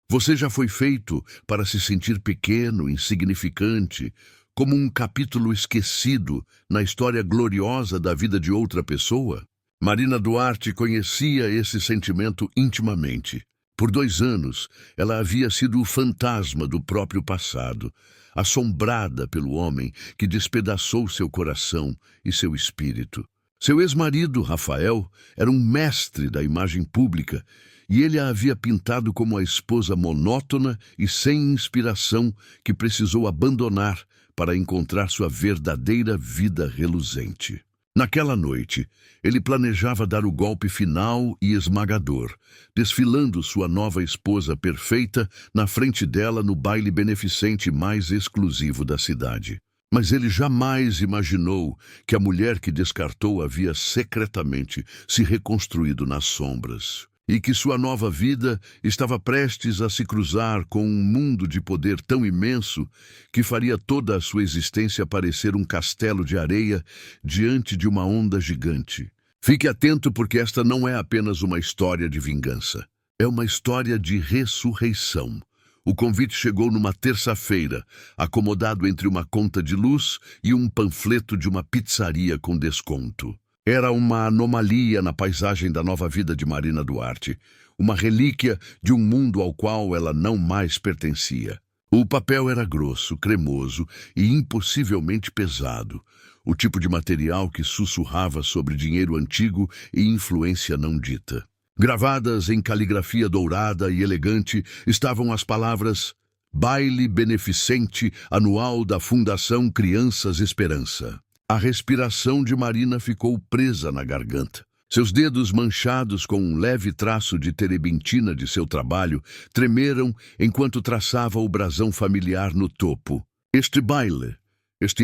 Você já foi feito para se sentir pequeno, insignificante, como um capítulo esquecido na história gloriosa da vida de outra pessoa? Marina Duarte conhecia esse sentimento intimamente. Por 2 anos, ela havia sido o fantasma do próprio passado, assombrada pelo homem que despedaçou seu coração e seu espírito. Seu ex-marido, Rafael, era um mestre da imagem pública e ele a havia pintado como a esposa monótona e sem inspiração que precisou abandonar para encontrar sua verdadeira vida reluzente. Naquela noite, ele planejava dar o golpe final e esmagador, desfilando sua nova esposa perfeita na frente dela no baile beneficente mais exclusivo da cidade. Mas ele jamais imaginou que a mulher que descartou havia secretamente se reconstruído nas sombras e que sua nova vida estava prestes a se cruzar com um mundo de poder tão imenso que faria toda a sua existência parecer um castelo de areia diante de uma onda gigante. Fique atento, porque esta não é apenas uma história de vingança. É uma história de ressurreição. O convite chegou numa terça-feira, acomodado entre uma conta de luz e um panfleto de uma pizzaria com desconto. Era uma anomalia na paisagem da nova vida de Marina Duarte, uma relíquia de um mundo ao qual ela não mais pertencia. O papel era grosso, cremoso e impossivelmente pesado, o tipo de material que sussurrava sobre dinheiro antigo e influência não dita. Gravadas em caligrafia dourada e elegante estavam as palavras Baile Beneficente Anual da Fundação Crianças Esperança. A respiração de Marina ficou presa na garganta. Seus dedos, manchados com um leve traço de terebintina de seu trabalho, tremeram enquanto traçava o brasão familiar no topo. Este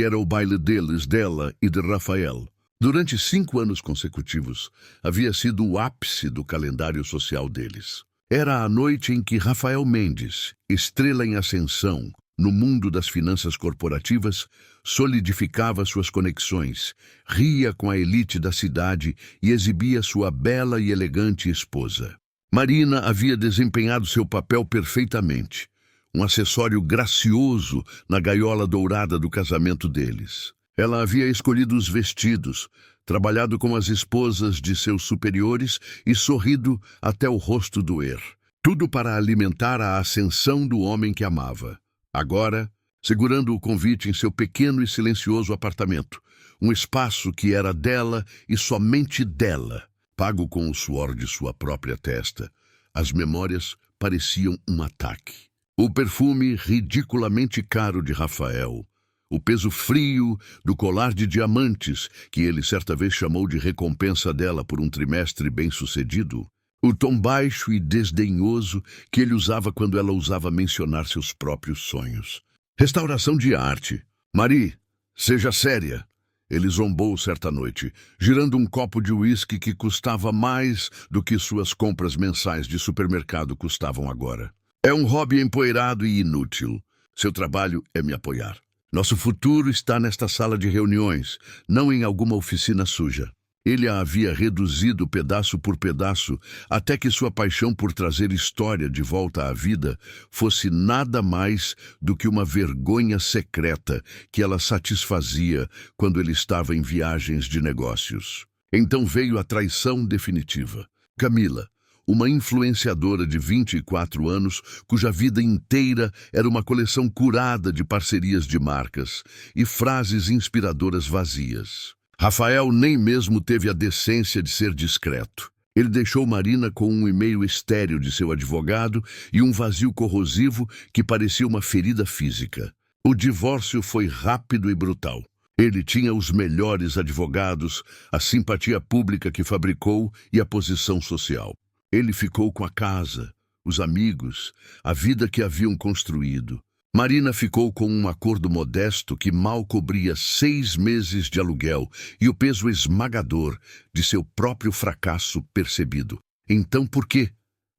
era o baile deles, dela e de Rafael. Durante 5 anos consecutivos, havia sido o ápice do calendário social deles. Era a noite em que Rafael Mendes, estrela em ascensão no mundo das finanças corporativas, solidificava suas conexões, ria com a elite da cidade e exibia sua bela e elegante esposa. Marina havia desempenhado seu papel perfeitamente, um acessório gracioso na gaiola dourada do casamento deles. Ela havia escolhido os vestidos, trabalhado com as esposas de seus superiores e sorrido até o rosto doer. Tudo para alimentar a ascensão do homem que amava. Agora, segurando o convite em seu pequeno e silencioso apartamento, um espaço que era dela e somente dela, pago com o suor de sua própria testa, as memórias pareciam um ataque. O perfume ridiculamente caro de Rafael, o peso frio do colar de diamantes que ele certa vez chamou de recompensa dela por um trimestre bem-sucedido, o tom baixo e desdenhoso que ele usava quando ela ousava mencionar seus próprios sonhos. Restauração de arte. Marie, seja séria. Ele zombou certa noite, girando um copo de uísque que custava mais do que suas compras mensais de supermercado custavam agora. É um hobby empoeirado e inútil. Seu trabalho é me apoiar. Nosso futuro está nesta sala de reuniões, não em alguma oficina suja. Ele a havia reduzido pedaço por pedaço até que sua paixão por trazer história de volta à vida fosse nada mais do que uma vergonha secreta que ela satisfazia quando ele estava em viagens de negócios. Então veio a traição definitiva. Camila, uma influenciadora de 24 anos, cuja vida inteira era uma coleção curada de parcerias de marcas e frases inspiradoras vazias. Rafael nem mesmo teve a decência de ser discreto. Ele deixou Marina com um e-mail estéril de seu advogado e um vazio corrosivo que parecia uma ferida física. O divórcio foi rápido e brutal. Ele tinha os melhores advogados, a simpatia pública que fabricou e a posição social. Ele ficou com a casa, os amigos, a vida que haviam construído. Marina ficou com um acordo modesto que mal cobria 6 meses de aluguel e o peso esmagador de seu próprio fracasso percebido. Então por que,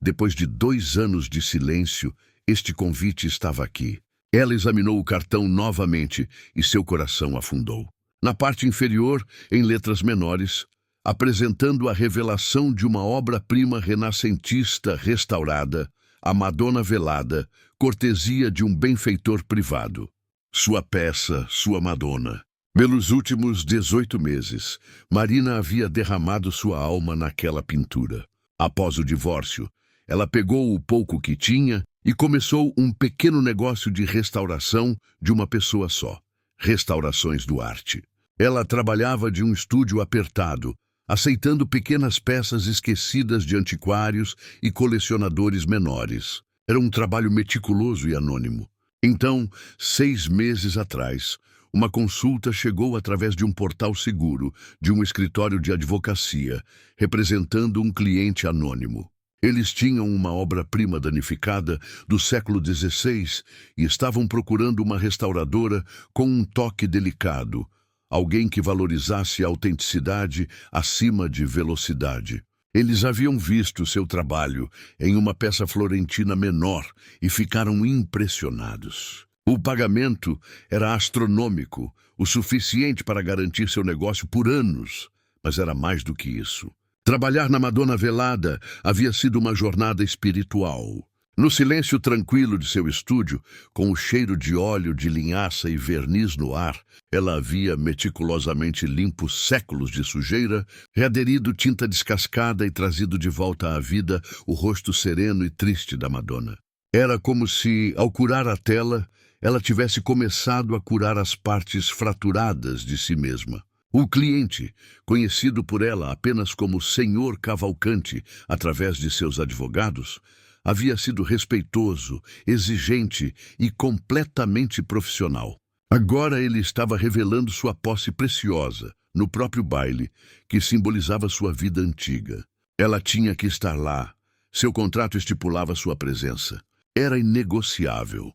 depois de 2 anos de silêncio, este convite estava aqui? Ela examinou o cartão novamente e seu coração afundou. Na parte inferior, em letras menores, apresentando a revelação de uma obra-prima renascentista restaurada, A Madonna Velada, cortesia de um benfeitor privado. Sua peça, sua Madonna. Pelos últimos 18 meses, Marina havia derramado sua alma naquela pintura. Após o divórcio, ela pegou o pouco que tinha e começou um pequeno negócio de restauração de uma pessoa só. Restaurações Duarte. Ela trabalhava de um estúdio apertado, aceitando pequenas peças esquecidas de antiquários e colecionadores menores. Era um trabalho meticuloso e anônimo. Então, 6 meses atrás, uma consulta chegou através de um portal seguro, de um escritório de advocacia, representando um cliente anônimo. Eles tinham uma obra-prima danificada do século XVI e estavam procurando uma restauradora com um toque delicado, alguém que valorizasse a autenticidade acima de velocidade. Eles haviam visto seu trabalho em uma peça florentina menor e ficaram impressionados. O pagamento era astronômico, o suficiente para garantir seu negócio por anos, mas era mais do que isso. Trabalhar na Madonna Velada havia sido uma jornada espiritual. No silêncio tranquilo de seu estúdio, com o cheiro de óleo de linhaça e verniz no ar, ela havia meticulosamente limpo séculos de sujeira, readerido tinta descascada e trazido de volta à vida o rosto sereno e triste da Madonna. Era como se, ao curar a tela, ela tivesse começado a curar as partes fraturadas de si mesma. O cliente, conhecido por ela apenas como Senhor Cavalcante através de seus advogados, havia sido respeitoso, exigente e completamente profissional. Agora ele estava revelando sua posse preciosa, no próprio baile, que simbolizava sua vida antiga. Ela tinha que estar lá. Seu contrato estipulava sua presença. Era inegociável.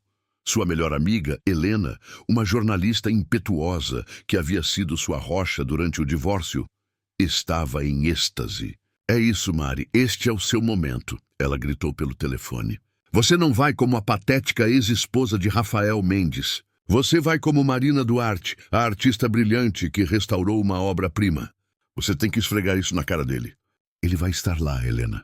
Sua melhor amiga, Helena, uma jornalista impetuosa que havia sido sua rocha durante o divórcio, estava em êxtase. "É isso, Mari, este é o seu momento", ela gritou pelo telefone. "Você não vai como a patética ex-esposa de Rafael Mendes. Você vai como Marina Duarte, a artista brilhante que restaurou uma obra-prima. Você tem que esfregar isso na cara dele." "Ele vai estar lá, Helena."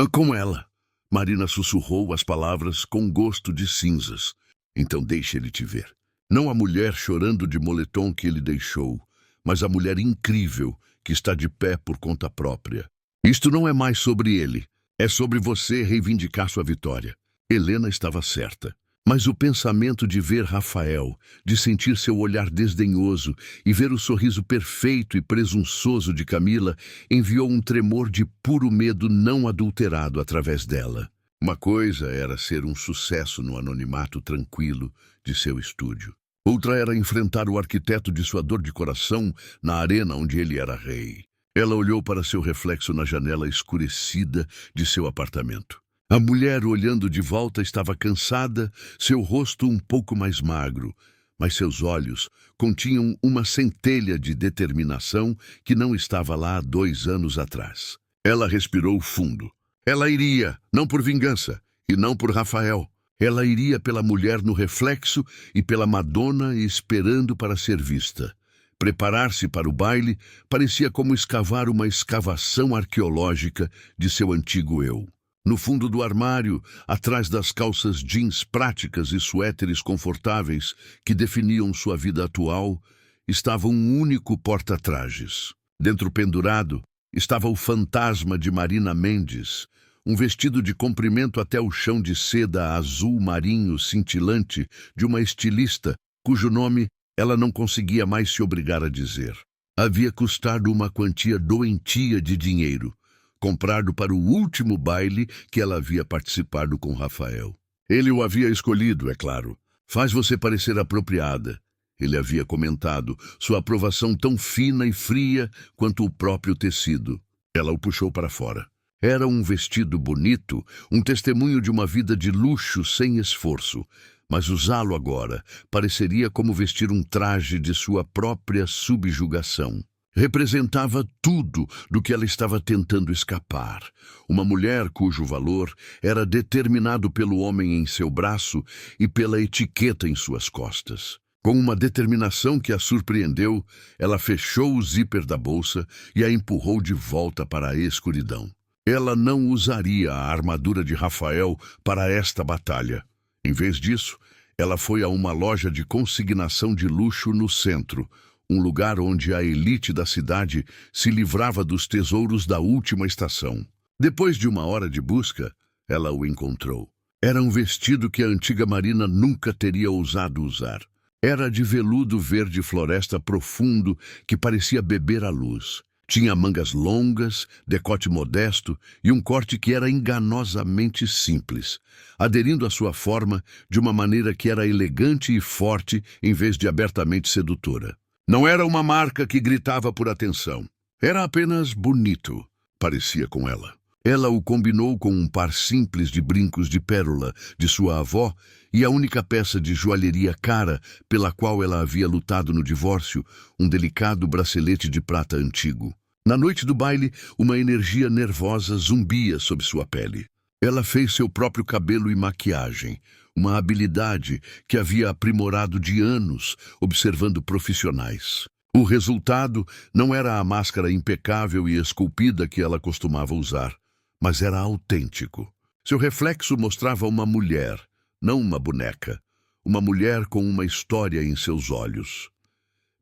Com ela." Marina sussurrou as palavras com gosto de cinzas. "Então deixe ele te ver. Não a mulher chorando de moletom que ele deixou, mas a mulher incrível que está de pé por conta própria. Isto não é mais sobre ele. É sobre você reivindicar sua vitória." Helena estava certa. Mas o pensamento de ver Rafael, de sentir seu olhar desdenhoso e ver o sorriso perfeito e presunçoso de Camila, enviou um tremor de puro medo não adulterado através dela. Uma coisa era ser um sucesso no anonimato tranquilo de seu estúdio. Outra era enfrentar o arquiteto de sua dor de coração na arena onde ele era rei. Ela olhou para seu reflexo na janela escurecida de seu apartamento. A mulher, olhando de volta, estava cansada, seu rosto um pouco mais magro, mas seus olhos continham uma centelha de determinação que não estava lá há 2 anos atrás. Ela respirou fundo. Ela iria, não por vingança, e não por Rafael. Ela iria pela mulher no reflexo e pela Madonna esperando para ser vista. Preparar-se para o baile parecia como escavar uma escavação arqueológica de seu antigo eu. No fundo do armário, atrás das calças jeans práticas e suéteres confortáveis que definiam sua vida atual, estava um único porta-trajes. Dentro pendurado, estava o fantasma de Marina Mendes, um vestido de comprimento até o chão de seda azul marinho cintilante de uma estilista cujo nome ela não conseguia mais se obrigar a dizer. Havia custado uma quantia doentia de dinheiro, comprado para o último baile que ela havia participado com Rafael. Ele o havia escolhido, é claro. "Faz você parecer apropriada", ele havia comentado, sua aprovação tão fina e fria quanto o próprio tecido. Ela o puxou para fora. Era um vestido bonito, um testemunho de uma vida de luxo sem esforço, mas usá-lo agora pareceria como vestir um traje de sua própria subjugação. Representava tudo do que ela estava tentando escapar. Uma mulher cujo valor era determinado pelo homem em seu braço e pela etiqueta em suas costas. Com uma determinação que a surpreendeu, ela fechou o zíper da bolsa e a empurrou de volta para a escuridão. Ela não usaria a armadura de Rafael para esta batalha. Em vez disso, ela foi a uma loja de consignação de luxo no centro, um lugar onde a elite da cidade se livrava dos tesouros da última estação. Depois de uma hora de busca, ela o encontrou. Era um vestido que a antiga Marina nunca teria ousado usar. Era de veludo verde floresta profundo que parecia beber a luz. Tinha mangas longas, decote modesto e um corte que era enganosamente simples, aderindo à sua forma de uma maneira que era elegante e forte em vez de abertamente sedutora. Não era uma marca que gritava por atenção. Era apenas bonito, parecia com ela. Ela o combinou com um par simples de brincos de pérola de sua avó e a única peça de joalheria cara pela qual ela havia lutado no divórcio, um delicado bracelete de prata antigo. Na noite do baile, uma energia nervosa zumbia sob sua pele. Ela fez seu próprio cabelo e maquiagem, uma habilidade que havia aprimorado de anos observando profissionais. O resultado não era a máscara impecável e esculpida que ela costumava usar, mas era autêntico. Seu reflexo mostrava uma mulher, não uma boneca. Uma mulher com uma história em seus olhos.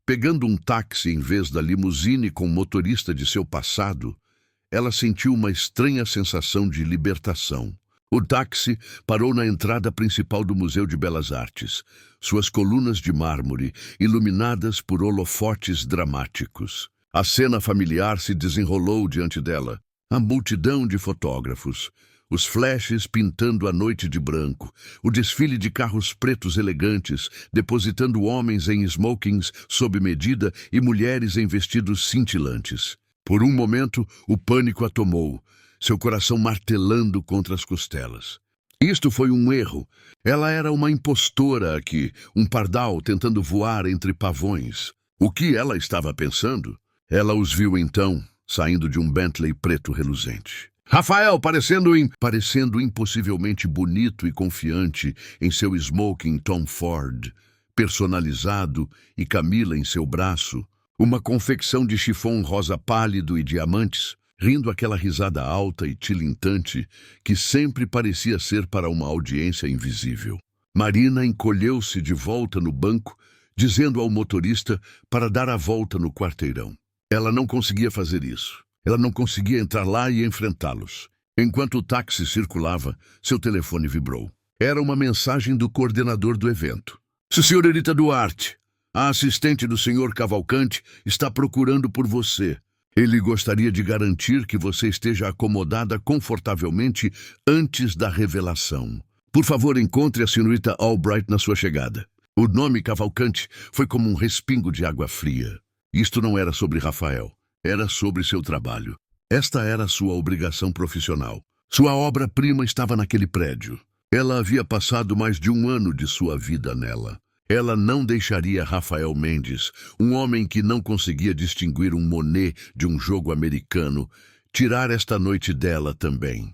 Pegando um táxi em vez da limusine com o motorista de seu passado, ela sentiu uma estranha sensação de libertação. O táxi parou na entrada principal do Museu de Belas Artes, suas colunas de mármore iluminadas por holofotes dramáticos. A cena familiar se desenrolou diante dela. A multidão de fotógrafos, os flashes pintando a noite de branco, o desfile de carros pretos elegantes, depositando homens em smokings sob medida e mulheres em vestidos cintilantes. Por um momento, o pânico a tomou, seu coração martelando contra as costelas. Isto foi um erro. Ela era uma impostora aqui, um pardal tentando voar entre pavões. O que ela estava pensando? Ela os viu então, saindo de um Bentley preto reluzente. Rafael, parecendo impossivelmente bonito e confiante em seu smoking Tom Ford, personalizado, e Camila em seu braço, uma confecção de chifão rosa pálido e diamantes, rindo aquela risada alta e tilintante que sempre parecia ser para uma audiência invisível. Marina encolheu-se de volta no banco, dizendo ao motorista para dar a volta no quarteirão. Ela não conseguia fazer isso. Ela não conseguia entrar lá e enfrentá-los. Enquanto o táxi circulava, seu telefone vibrou. Era uma mensagem do coordenador do evento. Senhorita Duarte, a assistente do Sr. Cavalcante está procurando por você. Ele gostaria de garantir que você esteja acomodada confortavelmente antes da revelação. Por favor, encontre a senhorita Albright na sua chegada. O nome Cavalcante foi como um respingo de água fria. Isto não era sobre Rafael, era sobre seu trabalho. Esta era sua obrigação profissional. Sua obra-prima estava naquele prédio. Ela havia passado mais de um ano de sua vida nela. Ela não deixaria Rafael Mendes, um homem que não conseguia distinguir um Monet de um jogo americano, tirar esta noite dela também.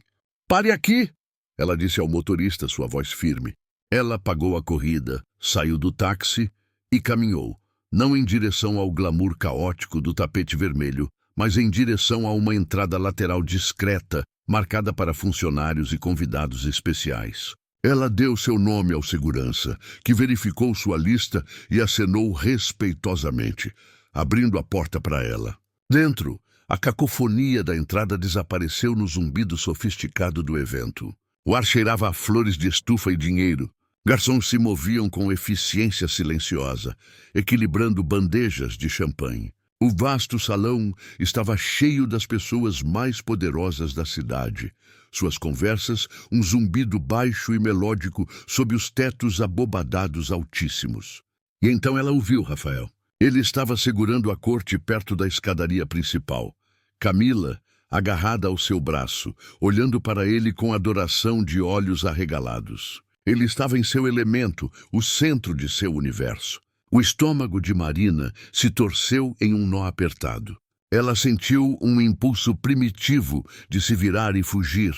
Pare aqui! Ela disse ao motorista, sua voz firme. Ela pagou a corrida, saiu do táxi e caminhou. Não em direção ao glamour caótico do tapete vermelho, mas em direção a uma entrada lateral discreta, marcada para funcionários e convidados especiais. Ela deu seu nome ao segurança, que verificou sua lista e acenou respeitosamente, abrindo a porta para ela. Dentro, a cacofonia da entrada desapareceu no zumbido sofisticado do evento. O ar cheirava a flores de estufa e dinheiro. Garçons se moviam com eficiência silenciosa, equilibrando bandejas de champanhe. O vasto salão estava cheio das pessoas mais poderosas da cidade. Suas conversas, um zumbido baixo e melódico sob os tetos abobadados altíssimos. E então ela ouviu Rafael. Ele estava segurando a corte perto da escadaria principal. Camila, agarrada ao seu braço, olhando para ele com adoração de olhos arregalados. Ele estava em seu elemento, o centro de seu universo. O estômago de Marina se torceu em um nó apertado. Ela sentiu um impulso primitivo de se virar e fugir,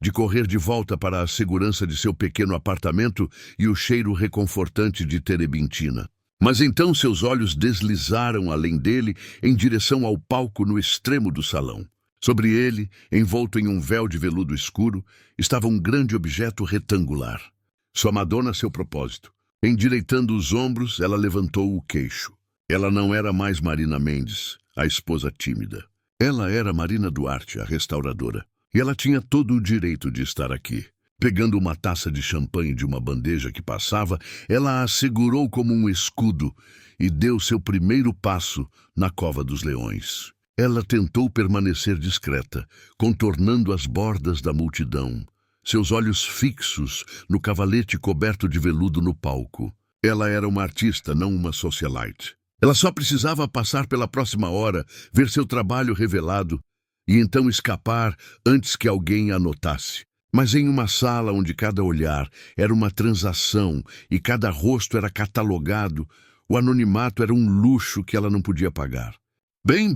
de correr de volta para a segurança de seu pequeno apartamento e o cheiro reconfortante de terebintina. Mas então seus olhos deslizaram além dele em direção ao palco no extremo do salão. Sobre ele, envolto em um véu de veludo escuro, estava um grande objeto retangular. Sua Madonna a seu propósito. Endireitando os ombros, ela levantou o queixo. Ela não era mais Marina Mendes, a esposa tímida. Ela era Marina Duarte, a restauradora. E ela tinha todo o direito de estar aqui. Pegando uma taça de champanhe de uma bandeja que passava, ela a segurou como um escudo e deu seu primeiro passo na cova dos leões. Ela tentou permanecer discreta, contornando as bordas da multidão, seus olhos fixos no cavalete coberto de veludo no palco. Ela era uma artista, não uma socialite. Ela só precisava passar pela próxima hora, ver seu trabalho revelado e então escapar antes que alguém a notasse. Mas em uma sala onde cada olhar era uma transação e cada rosto era catalogado, o anonimato era um luxo que ela não podia pagar. Bem,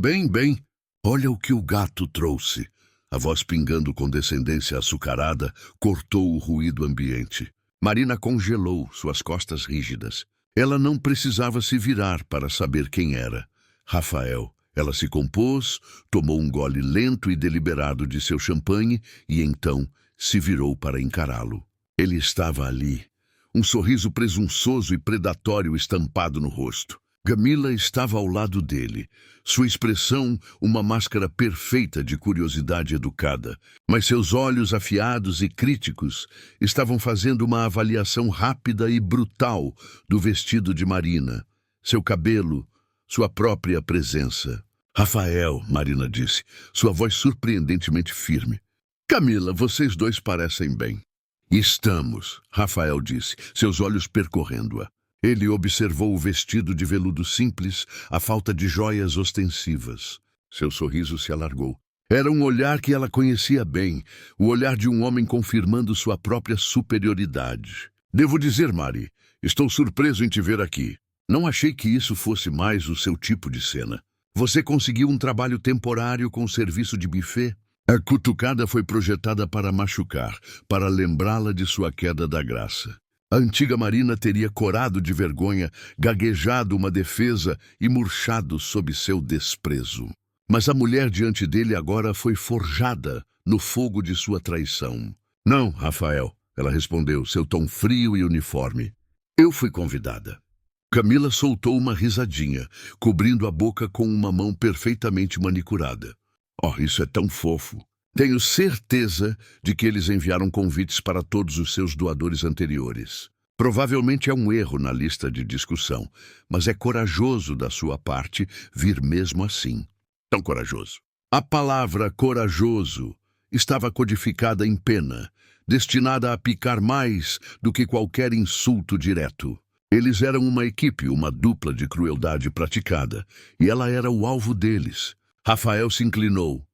olha o que o gato trouxe. A voz pingando com descendência açucarada cortou o ruído ambiente. Marina congelou, suas costas rígidas. Ela não precisava se virar para saber quem era. Rafael. Ela se compôs, tomou um gole lento e deliberado de seu champanhe e então se virou para encará-lo. Ele estava ali, um sorriso presunçoso e predatório estampado no rosto. Camila estava ao lado dele, sua expressão uma máscara perfeita de curiosidade educada, mas seus olhos afiados e críticos estavam fazendo uma avaliação rápida e brutal do vestido de Marina, seu cabelo, sua própria presença. Rafael, Marina disse, sua voz surpreendentemente firme. Camila, vocês dois parecem bem. Estamos, Rafael disse, seus olhos percorrendo-a. Ele observou o vestido de veludo simples, a falta de joias ostensivas. Seu sorriso se alargou. Era um olhar que ela conhecia bem, o olhar de um homem confirmando sua própria superioridade. Devo dizer, Mari, estou surpreso em te ver aqui. Não achei que isso fosse mais o seu tipo de cena. Você conseguiu um trabalho temporário com serviço de buffet? A cutucada foi projetada para machucar, para lembrá-la de sua queda da graça. A antiga Marina teria corado de vergonha, gaguejado uma defesa e murchado sob seu desprezo. Mas a mulher diante dele agora foi forjada no fogo de sua traição. Não, Rafael, ela respondeu, seu tom frio e uniforme. Eu fui convidada. Camila soltou uma risadinha, cobrindo a boca com uma mão perfeitamente manicurada. Oh, isso é tão fofo. Tenho certeza de que eles enviaram convites para todos os seus doadores anteriores. Provavelmente é um erro na lista de discussão, mas é corajoso da sua parte vir mesmo assim. Tão corajoso. A palavra corajoso estava codificada em pena, destinada a picar mais do que qualquer insulto direto. Eles eram uma equipe, uma dupla de crueldade praticada, e ela era o alvo deles. Rafael se inclinou,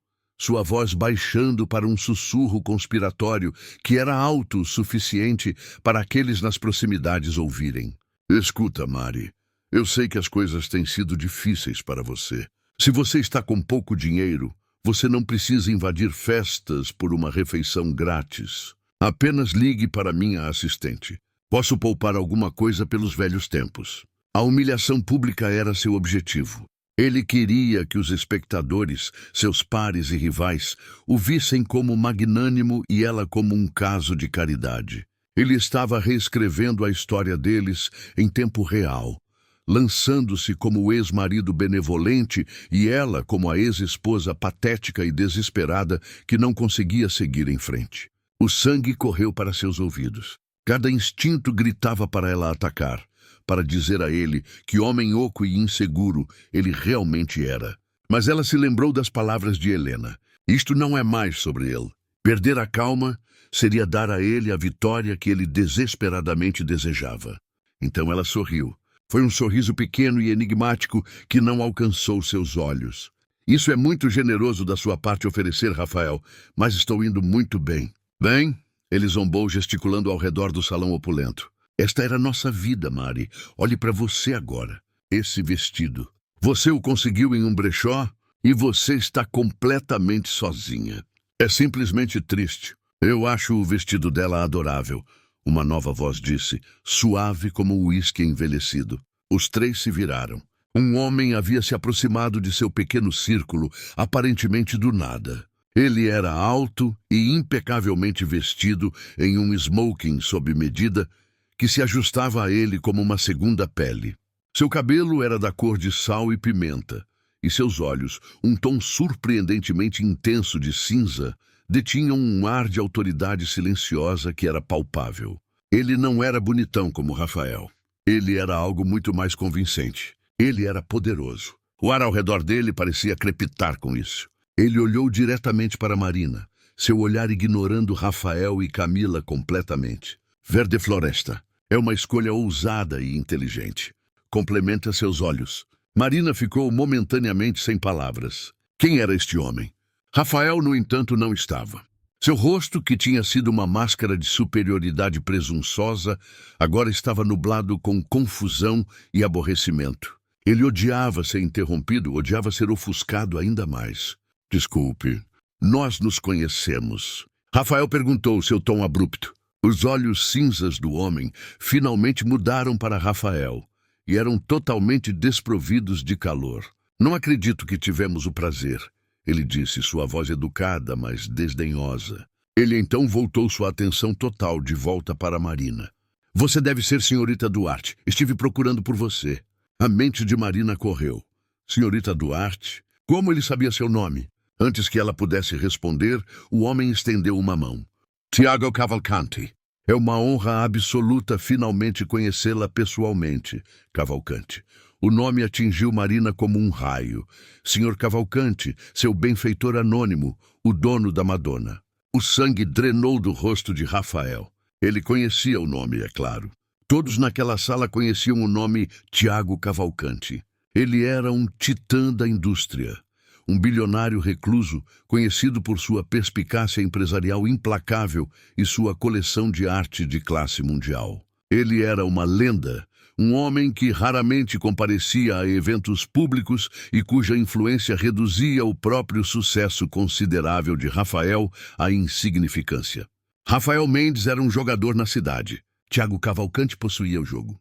sua voz baixando para um sussurro conspiratório que era alto o suficiente para aqueles nas proximidades ouvirem. Escuta, Mari, eu sei que as coisas têm sido difíceis para você. Se você está com pouco dinheiro, você não precisa invadir festas por uma refeição grátis. Apenas ligue para minha assistente. Posso poupar alguma coisa pelos velhos tempos. A humilhação pública era seu objetivo. Ele queria que os espectadores, seus pares e rivais, o vissem como magnânimo e ela como um caso de caridade. Ele estava reescrevendo a história deles em tempo real, lançando-se como o ex-marido benevolente e ela como a ex-esposa patética e desesperada que não conseguia seguir em frente. O sangue correu para seus ouvidos. Cada instinto gritava para ela atacar, para dizer a ele que homem oco e inseguro ele realmente era. Mas ela se lembrou das palavras de Helena. Isto não é mais sobre ele. Perder a calma seria dar a ele a vitória que ele desesperadamente desejava. Então ela sorriu. Foi um sorriso pequeno e enigmático que não alcançou seus olhos. Isso é muito generoso da sua parte oferecer, Rafael, mas estou indo muito bem. Bem? Ele zombou, gesticulando ao redor do salão opulento. Esta era nossa vida, Mari. Olhe para você agora. Esse vestido. Você o conseguiu em um brechó e você está completamente sozinha. É simplesmente triste. Eu acho o vestido dela adorável. Uma nova voz disse, suave como o uísque envelhecido. Os três se viraram. Um homem havia se aproximado de seu pequeno círculo, aparentemente do nada. Ele era alto e impecavelmente vestido em um smoking sob medida que se ajustava a ele como uma segunda pele. Seu cabelo era da cor de sal e pimenta, e seus olhos, um tom surpreendentemente intenso de cinza, detinham um ar de autoridade silenciosa que era palpável. Ele não era bonitão como Rafael. Ele era algo muito mais convincente. Ele era poderoso. O ar ao redor dele parecia crepitar com isso. Ele olhou diretamente para Marina, seu olhar ignorando Rafael e Camila completamente. Verde Floresta é uma escolha ousada e inteligente. Complementa seus olhos. Marina ficou momentaneamente sem palavras. Quem era este homem? Rafael, no entanto, não estava. Seu rosto, que tinha sido uma máscara de superioridade presunçosa, agora estava nublado com confusão e aborrecimento. Ele odiava ser interrompido, odiava ser ofuscado ainda mais. Desculpe, nós nos conhecemos. Rafael perguntou, seu tom abrupto. Os olhos cinzas do homem finalmente mudaram para Rafael e eram totalmente desprovidos de calor. Não acredito que tivemos o prazer, ele disse, sua voz educada, mas desdenhosa. Ele então voltou sua atenção total de volta para Marina. Você deve ser senhorita Duarte. Estive procurando por você. A mente de Marina correu. Senhorita Duarte? Como ele sabia seu nome? Antes que ela pudesse responder, o homem estendeu uma mão. Tiago Cavalcanti. É uma honra absoluta finalmente conhecê-la pessoalmente, Cavalcanti. O nome atingiu Marina como um raio. Senhor Cavalcanti, seu benfeitor anônimo, o dono da Madonna. O sangue drenou do rosto de Rafael. Ele conhecia o nome, é claro. Todos naquela sala conheciam o nome Tiago Cavalcanti. Ele era um titã da indústria. Um bilionário recluso, conhecido por sua perspicácia empresarial implacável e sua coleção de arte de classe mundial. Ele era uma lenda, um homem que raramente comparecia a eventos públicos e cuja influência reduzia o próprio sucesso considerável de Rafael à insignificância. Rafael Mendes era um jogador na cidade. Tiago Cavalcanti possuía o jogo.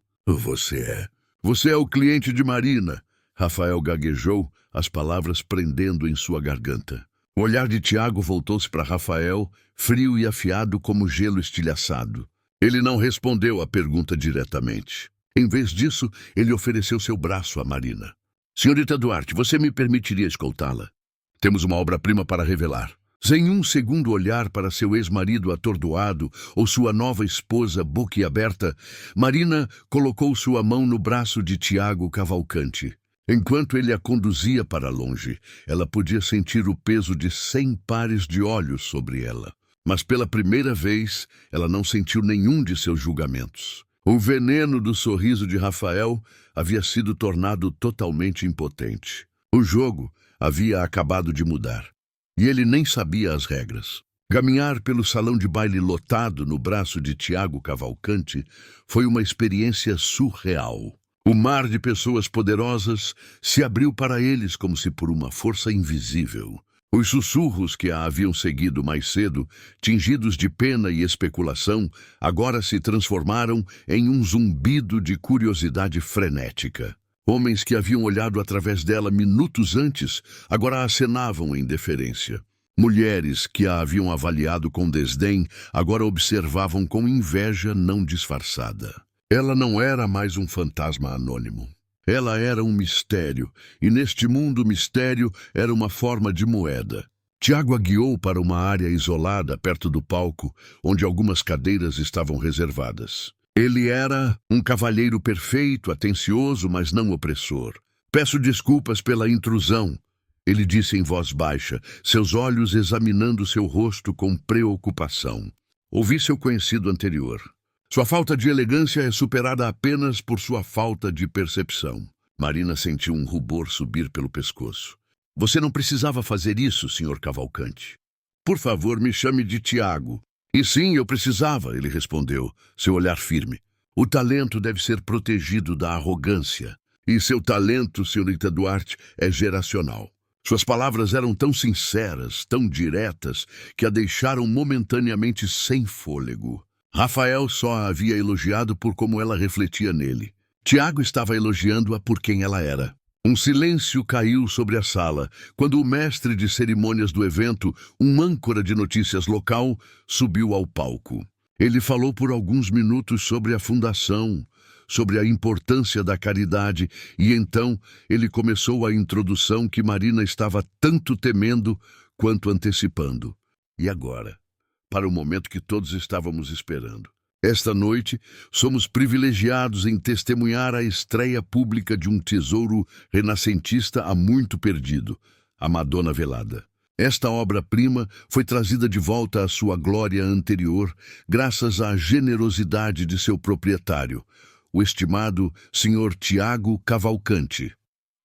Você é o cliente de Marina. Rafael gaguejou, as palavras prendendo em sua garganta. O olhar de Tiago voltou-se para Rafael, frio e afiado como gelo estilhaçado. Ele não respondeu à pergunta diretamente. Em vez disso, ele ofereceu seu braço a Marina. Senhorita Duarte, você me permitiria escoltá-la? Temos uma obra-prima para revelar. Sem um segundo olhar para seu ex-marido atordoado ou sua nova esposa boquiaberta, Marina colocou sua mão no braço de Tiago Cavalcanti. Enquanto ele a conduzia para longe, ela podia sentir o peso de 100 pares de olhos sobre ela. Mas pela primeira vez, ela não sentiu nenhum de seus julgamentos. O veneno do sorriso de Rafael havia sido tornado totalmente impotente. O jogo havia acabado de mudar. E ele nem sabia as regras. Caminhar pelo salão de baile lotado no braço de Tiago Cavalcanti foi uma experiência surreal. O mar de pessoas poderosas se abriu para eles como se por uma força invisível. Os sussurros que a haviam seguido mais cedo, tingidos de pena e especulação, agora se transformaram em um zumbido de curiosidade frenética. Homens que haviam olhado através dela minutos antes, agora acenavam em deferência. Mulheres que a haviam avaliado com desdém, agora observavam com inveja não disfarçada. Ela não era mais um fantasma anônimo. Ela era um mistério, e neste mundo o mistério era uma forma de moeda. Tiago a guiou para uma área isolada perto do palco, onde algumas cadeiras estavam reservadas. Ele era um cavalheiro perfeito, atencioso, mas não opressor. Peço desculpas pela intrusão, ele disse em voz baixa, seus olhos examinando seu rosto com preocupação. Ouvi seu conhecido anterior. Sua falta de elegância é superada apenas por sua falta de percepção. Marina sentiu um rubor subir pelo pescoço. Você não precisava fazer isso, Sr. Cavalcanti. Por favor, me chame de Tiago. E sim, eu precisava, ele respondeu, seu olhar firme. O talento deve ser protegido da arrogância. E seu talento, senhorita Duarte, é geracional. Suas palavras eram tão sinceras, tão diretas, que a deixaram momentaneamente sem fôlego. Rafael só a havia elogiado por como ela refletia nele. Tiago estava elogiando-a por quem ela era. Um silêncio caiu sobre a sala, quando o mestre de cerimônias do evento, um âncora de notícias local, subiu ao palco. Ele falou por alguns minutos sobre a fundação, sobre a importância da caridade, e então ele começou a introdução que Marina estava tanto temendo quanto antecipando. E agora, para o momento que todos estávamos esperando. Esta noite, somos privilegiados em testemunhar a estreia pública de um tesouro renascentista há muito perdido, a Madonna Velada. Esta obra-prima foi trazida de volta à sua glória anterior, graças à generosidade de seu proprietário, o estimado Sr. Tiago Cavalcanti,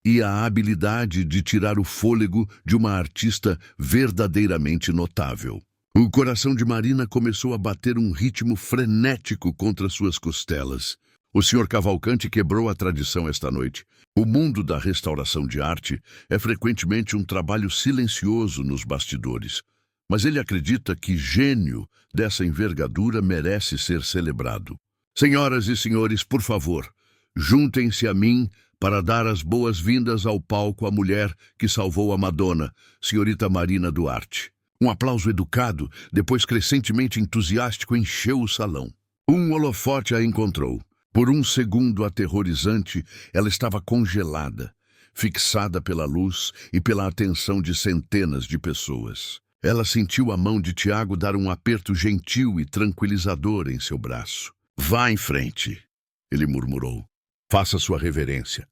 e a habilidade de tirar o fôlego de uma artista verdadeiramente notável. O coração de Marina começou a bater um ritmo frenético contra suas costelas. O Sr. Cavalcanti quebrou a tradição esta noite. O mundo da restauração de arte é frequentemente um trabalho silencioso nos bastidores, mas ele acredita que gênio dessa envergadura merece ser celebrado. Senhoras e senhores, por favor, juntem-se a mim para dar as boas-vindas ao palco à mulher que salvou a Madonna, senhorita Marina Duarte. Um aplauso educado, depois crescentemente entusiástico, encheu o salão. Um holofote a encontrou. Por um segundo aterrorizante, ela estava congelada, fixada pela luz e pela atenção de centenas de pessoas. Ela sentiu a mão de Tiago dar um aperto gentil e tranquilizador em seu braço. Vá em frente, ele murmurou. Faça sua reverência.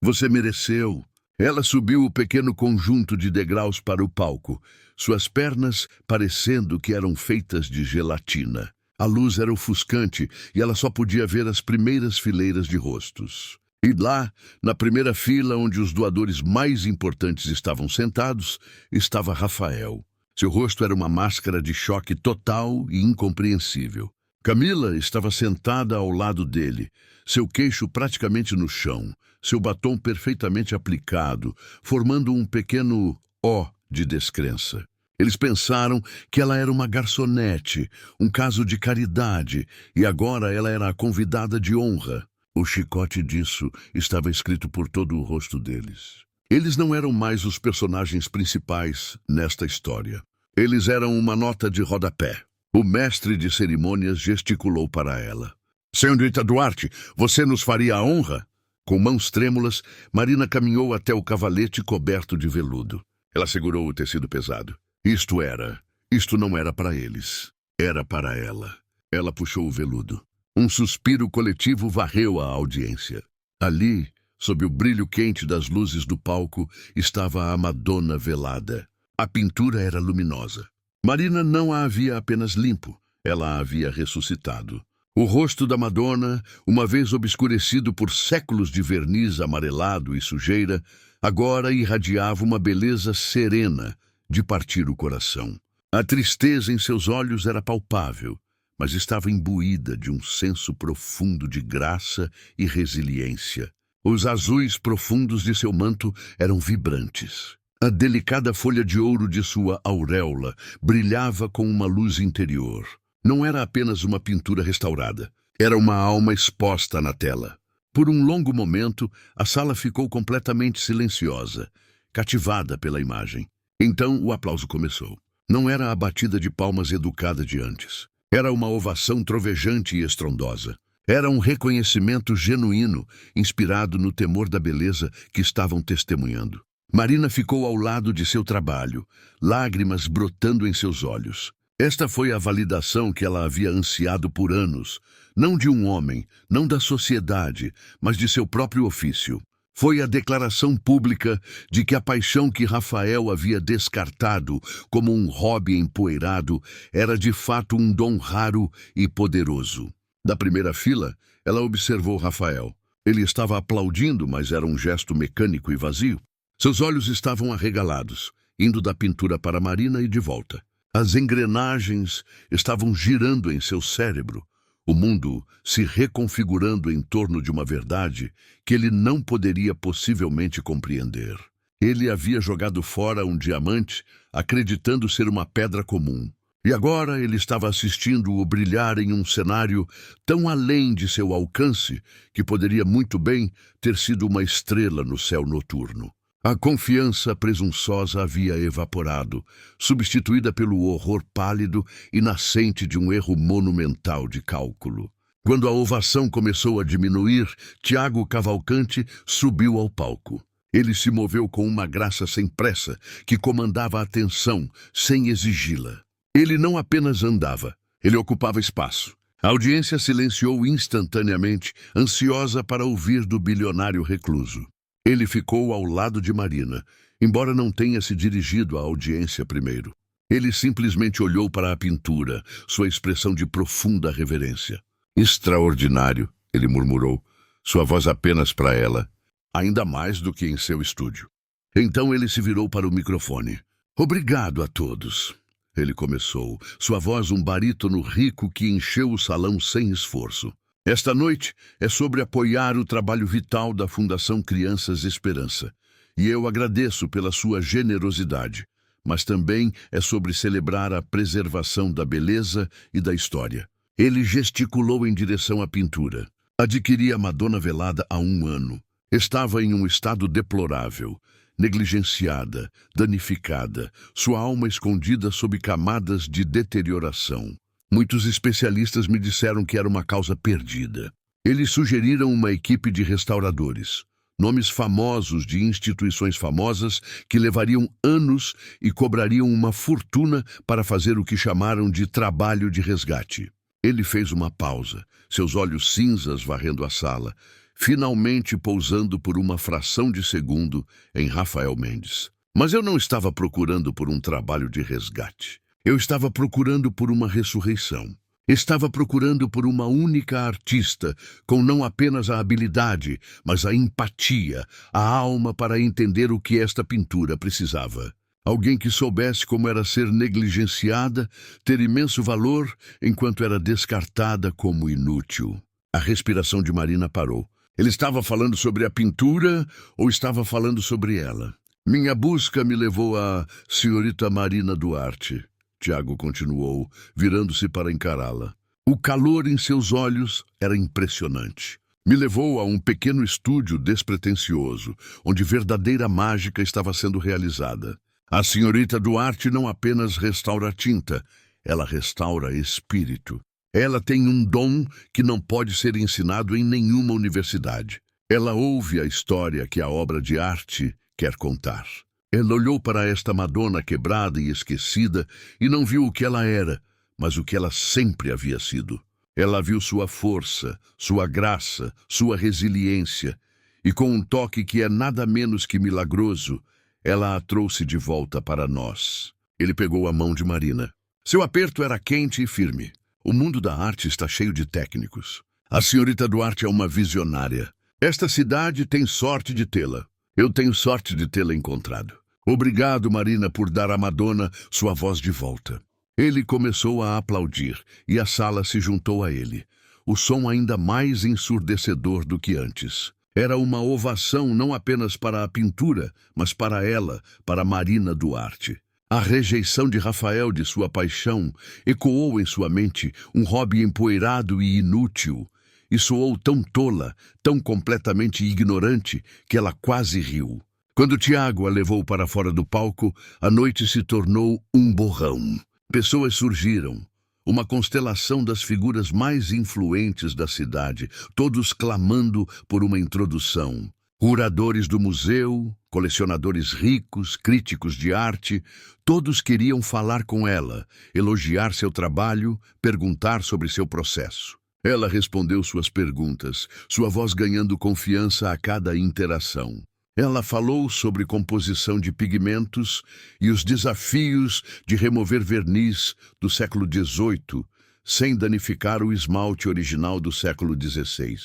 Você mereceu. Ela subiu o pequeno conjunto de degraus para o palco, suas pernas parecendo que eram feitas de gelatina. A luz era ofuscante e ela só podia ver as primeiras fileiras de rostos. E lá, na primeira fila onde os doadores mais importantes estavam sentados, estava Rafael. Seu rosto era uma máscara de choque total e incompreensível. Camila estava sentada ao lado dele, seu queixo praticamente no chão, seu batom perfeitamente aplicado, formando um pequeno O de descrença. Eles pensaram que ela era uma garçonete, um caso de caridade, e agora ela era a convidada de honra. O chicote disso estava escrito por todo o rosto deles. Eles não eram mais os personagens principais nesta história. Eles eram uma nota de rodapé. O mestre de cerimônias gesticulou para ela. Senhorita Duarte, você nos faria a honra? Com mãos trêmulas, Marina caminhou até o cavalete coberto de veludo. Ela segurou o tecido pesado. Isto não era para eles. Era para ela. Ela puxou o veludo. Um suspiro coletivo varreu a audiência. Ali, sob o brilho quente das luzes do palco, estava a Madonna velada. A pintura era luminosa. Marina não a havia apenas limpo, ela a havia ressuscitado. O rosto da Madonna, uma vez obscurecido por séculos de verniz amarelado e sujeira, agora irradiava uma beleza serena de partir o coração. A tristeza em seus olhos era palpável, mas estava imbuída de um senso profundo de graça e resiliência. Os azuis profundos de seu manto eram vibrantes. A delicada folha de ouro de sua auréola brilhava com uma luz interior. Não era apenas uma pintura restaurada, era uma alma exposta na tela. Por um longo momento, a sala ficou completamente silenciosa, cativada pela imagem. Então o aplauso começou. Não era a batida de palmas educada de antes. Era uma ovação trovejante e estrondosa. Era um reconhecimento genuíno, inspirado no temor da beleza que estavam testemunhando. Marina ficou ao lado de seu trabalho, lágrimas brotando em seus olhos. Esta foi a validação que ela havia ansiado por anos, não de um homem, não da sociedade, mas de seu próprio ofício. Foi a declaração pública de que a paixão que Rafael havia descartado como um hobby empoeirado era de fato um dom raro e poderoso. Da primeira fila, ela observou Rafael. Ele estava aplaudindo, mas era um gesto mecânico e vazio. Seus olhos estavam arregalados, indo da pintura para Marina e de volta. As engrenagens estavam girando em seu cérebro, o mundo se reconfigurando em torno de uma verdade que ele não poderia possivelmente compreender. Ele havia jogado fora um diamante, acreditando ser uma pedra comum. E agora ele estava assistindo-o brilhar em um cenário tão além de seu alcance que poderia muito bem ter sido uma estrela no céu noturno. A confiança presunçosa havia evaporado, substituída pelo horror pálido e nascente de um erro monumental de cálculo. Quando a ovação começou a diminuir, Tiago Cavalcante subiu ao palco. Ele se moveu com uma graça sem pressa, que comandava a atenção, sem exigi-la. Ele não apenas andava, ele ocupava espaço. A audiência silenciou instantaneamente, ansiosa para ouvir do bilionário recluso. Ele ficou ao lado de Marina, embora não tenha se dirigido à audiência primeiro. Ele simplesmente olhou para a pintura, sua expressão de profunda reverência. Extraordinário, ele murmurou, sua voz apenas para ela, ainda mais do que em seu estúdio. Então ele se virou para o microfone. Obrigado a todos. Ele começou, sua voz um barítono rico que encheu o salão sem esforço. Esta noite é sobre apoiar o trabalho vital da Fundação Crianças Esperança. E eu agradeço pela sua generosidade, mas também é sobre celebrar a preservação da beleza e da história. Ele gesticulou em direção à pintura. Adquiri a Madonna velada há 1 ano. Estava em um estado deplorável, negligenciada, danificada, sua alma escondida sob camadas de deterioração. Muitos especialistas me disseram que era uma causa perdida. Eles sugeriram uma equipe de restauradores, nomes famosos de instituições famosas que levariam anos e cobrariam uma fortuna para fazer o que chamaram de trabalho de resgate. Ele fez uma pausa, seus olhos cinzas varrendo a sala, finalmente pousando por uma fração de segundo em Rafael Mendes. Mas eu não estava procurando por um trabalho de resgate. Eu estava procurando por uma ressurreição. Estava procurando por uma única artista, com não apenas a habilidade, mas a empatia, a alma para entender o que esta pintura precisava. Alguém que soubesse como era ser negligenciada, ter imenso valor, enquanto era descartada como inútil. A respiração de Marina parou. Ele estava falando sobre a pintura ou estava falando sobre ela? Minha busca me levou a senhorita Marina Duarte. Tiago continuou, virando-se para encará-la. O calor em seus olhos era impressionante. Me levou a um pequeno estúdio despretensioso, onde verdadeira mágica estava sendo realizada. A senhorita Duarte não apenas restaura tinta, ela restaura espírito. Ela tem um dom que não pode ser ensinado em nenhuma universidade. Ela ouve a história que a obra de arte quer contar. Ela olhou para esta Madonna quebrada e esquecida e não viu o que ela era, mas o que ela sempre havia sido. Ela viu sua força, sua graça, sua resiliência, e com um toque que é nada menos que milagroso, ela a trouxe de volta para nós. Ele pegou a mão de Marina. Seu aperto era quente e firme. O mundo da arte está cheio de técnicos. A senhorita Duarte é uma visionária. Esta cidade tem sorte de tê-la. Eu tenho sorte de tê-la encontrado. Obrigado, Marina, por dar à Madonna sua voz de volta. Ele começou a aplaudir e a sala se juntou a ele. O som ainda mais ensurdecedor do que antes. Era uma ovação não apenas para a pintura, mas para ela, para Marina Duarte. A rejeição de Rafael de sua paixão ecoou em sua mente um hobby empoeirado e inútil, e soou tão tola, tão completamente ignorante, que ela quase riu. Quando Tiago a levou para fora do palco, a noite se tornou um borrão. Pessoas surgiram, uma constelação das figuras mais influentes da cidade, todos clamando por uma introdução. Curadores do museu, colecionadores ricos, críticos de arte, todos queriam falar com ela, elogiar seu trabalho, perguntar sobre seu processo. Ela respondeu suas perguntas, sua voz ganhando confiança a cada interação. Ela falou sobre composição de pigmentos e os desafios de remover verniz do século XVIII sem danificar o esmalte original do século XVI.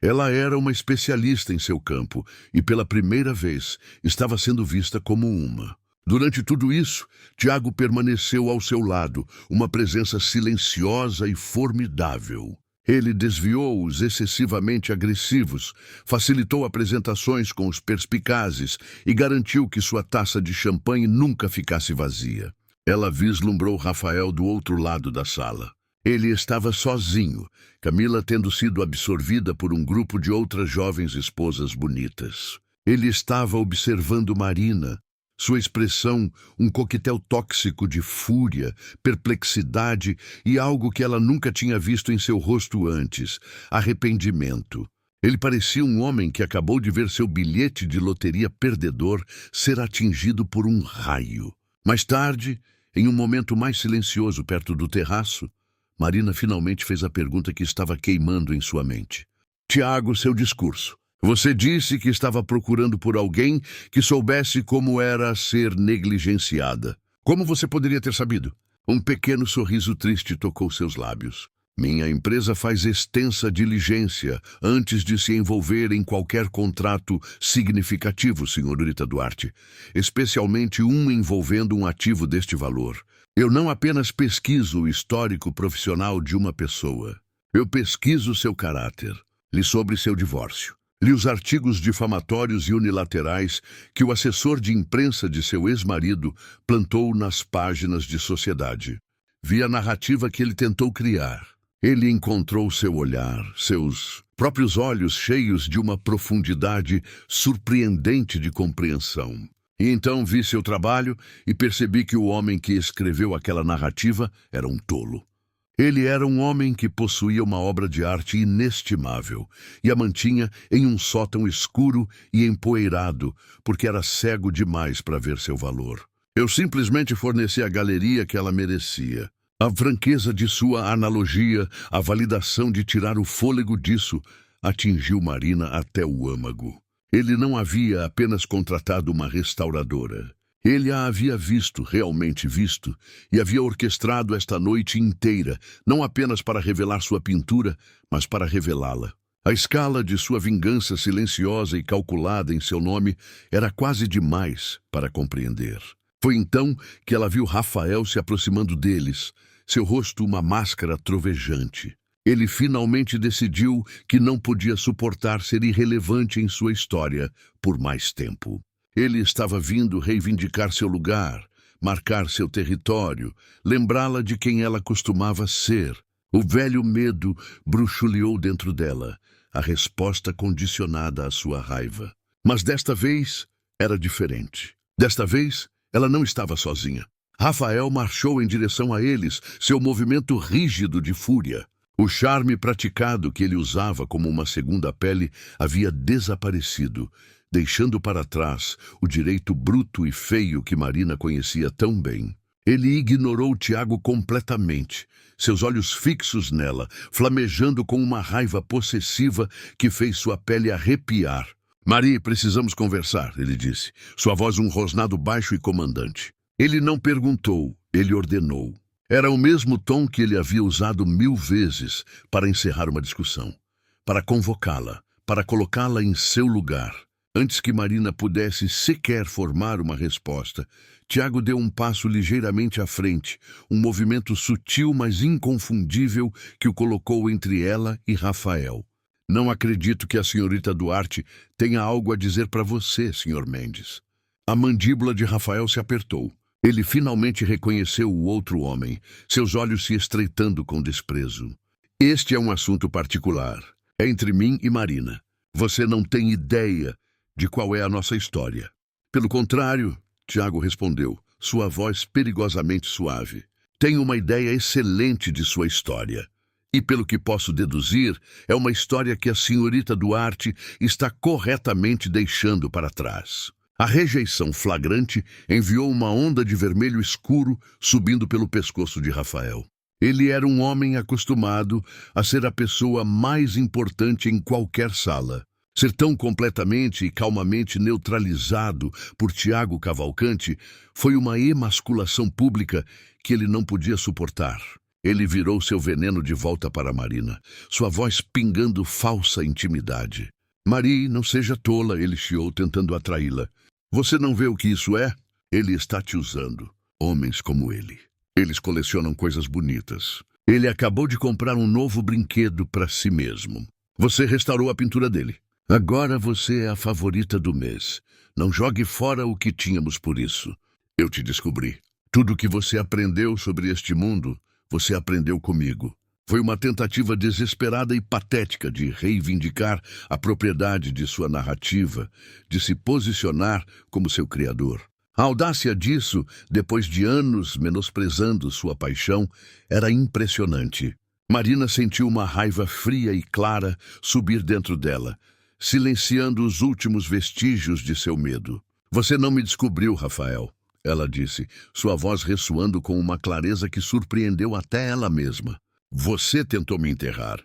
Ela era uma especialista em seu campo e, pela primeira vez, estava sendo vista como uma. Durante tudo isso, Tiago permaneceu ao seu lado, uma presença silenciosa e formidável. Ele desviou os excessivamente agressivos, facilitou apresentações com os perspicazes e garantiu que sua taça de champanhe nunca ficasse vazia. Ela vislumbrou Rafael do outro lado da sala. Ele estava sozinho, Camila tendo sido absorvida por um grupo de outras jovens esposas bonitas. Ele estava observando Marina. Sua expressão, um coquetel tóxico de fúria, perplexidade e algo que ela nunca tinha visto em seu rosto antes, arrependimento. Ele parecia um homem que acabou de ver seu bilhete de loteria perdedor ser atingido por um raio. Mais tarde, em um momento mais silencioso perto do terraço, Marina finalmente fez a pergunta que estava queimando em sua mente. Tiago, seu discurso. Você disse que estava procurando por alguém que soubesse como era ser negligenciada. Como você poderia ter sabido? Um pequeno sorriso triste tocou seus lábios. Minha empresa faz extensa diligência antes de se envolver em qualquer contrato significativo, senhorita Duarte, especialmente um envolvendo um ativo deste valor. Eu não apenas pesquiso o histórico profissional de uma pessoa. Eu pesquiso seu caráter. Li sobre seu divórcio. Li os artigos difamatórios e unilaterais que o assessor de imprensa de seu ex-marido plantou nas páginas de Sociedade. Vi a narrativa que ele tentou criar. Ele encontrou seu olhar, seus próprios olhos cheios de uma profundidade surpreendente de compreensão. E então vi seu trabalho e percebi que o homem que escreveu aquela narrativa era um tolo. Ele era um homem que possuía uma obra de arte inestimável e a mantinha em um sótão escuro e empoeirado, porque era cego demais para ver seu valor. Eu simplesmente forneci a galeria que ela merecia. A franqueza de sua analogia, a validação de tirar o fôlego disso, atingiu Marina até o âmago. Ele não havia apenas contratado uma restauradora. Ele a havia visto, realmente visto, e havia orquestrado esta noite inteira, não apenas para revelar sua pintura, mas para revelá-la. A escala de sua vingança silenciosa e calculada em seu nome era quase demais para compreender. Foi então que ela viu Rafael se aproximando deles, seu rosto uma máscara trovejante. Ele finalmente decidiu que não podia suportar ser irrelevante em sua história por mais tempo. Ele estava vindo reivindicar seu lugar, marcar seu território, lembrá-la de quem ela costumava ser. O velho medo bruxuleou dentro dela, a resposta condicionada à sua raiva. Mas desta vez era diferente. Desta vez, ela não estava sozinha. Rafael marchou em direção a eles, seu movimento rígido de fúria. O charme praticado que ele usava como uma segunda pele havia desaparecido, deixando para trás o direito bruto e feio que Marina conhecia tão bem. Ele ignorou Tiago completamente, seus olhos fixos nela, flamejando com uma raiva possessiva que fez sua pele arrepiar. Marie, precisamos conversar, ele disse, sua voz um rosnado baixo e comandante. Ele não perguntou, ele ordenou. Era o mesmo tom que ele havia usado 1000 vezes para encerrar uma discussão, para convocá-la, para colocá-la em seu lugar. Antes que Marina pudesse sequer formar uma resposta, Tiago deu um passo ligeiramente à frente, um movimento sutil, mas inconfundível que o colocou entre ela e Rafael. Não acredito que a senhorita Duarte tenha algo a dizer para você, Sr. Mendes. A mandíbula de Rafael se apertou. Ele finalmente reconheceu o outro homem, seus olhos se estreitando com desprezo. Este é um assunto particular. É entre mim e Marina. Você não tem ideia de qual é a nossa história. Pelo contrário, Tiago respondeu, sua voz perigosamente suave. Tenho uma ideia excelente de sua história. E pelo que posso deduzir, é uma história que a senhorita Duarte está corretamente deixando para trás. A rejeição flagrante enviou uma onda de vermelho escuro subindo pelo pescoço de Rafael. Ele era um homem acostumado a ser a pessoa mais importante em qualquer sala. Ser tão completamente e calmamente neutralizado por Tiago Cavalcante foi uma emasculação pública que ele não podia suportar. Ele virou seu veneno de volta para Marina, sua voz pingando falsa intimidade. Marie, não seja tola, ele chiou, tentando atraí-la. Você não vê o que isso é? Ele está te usando. Homens como ele. Eles colecionam coisas bonitas. Ele acabou de comprar um novo brinquedo para si mesmo. Você restaurou a pintura dele. Agora você é a favorita do mês. Não jogue fora o que tínhamos por isso. Eu te descobri. Tudo o que você aprendeu sobre este mundo, você aprendeu comigo. Foi uma tentativa desesperada e patética de reivindicar a propriedade de sua narrativa, de se posicionar como seu criador. A audácia disso, depois de anos menosprezando sua paixão, era impressionante. Marina sentiu uma raiva fria e clara subir dentro dela, silenciando os últimos vestígios de seu medo. Você não me descobriu, Rafael, ela disse, sua voz ressoando com uma clareza que surpreendeu até ela mesma. Você tentou me enterrar.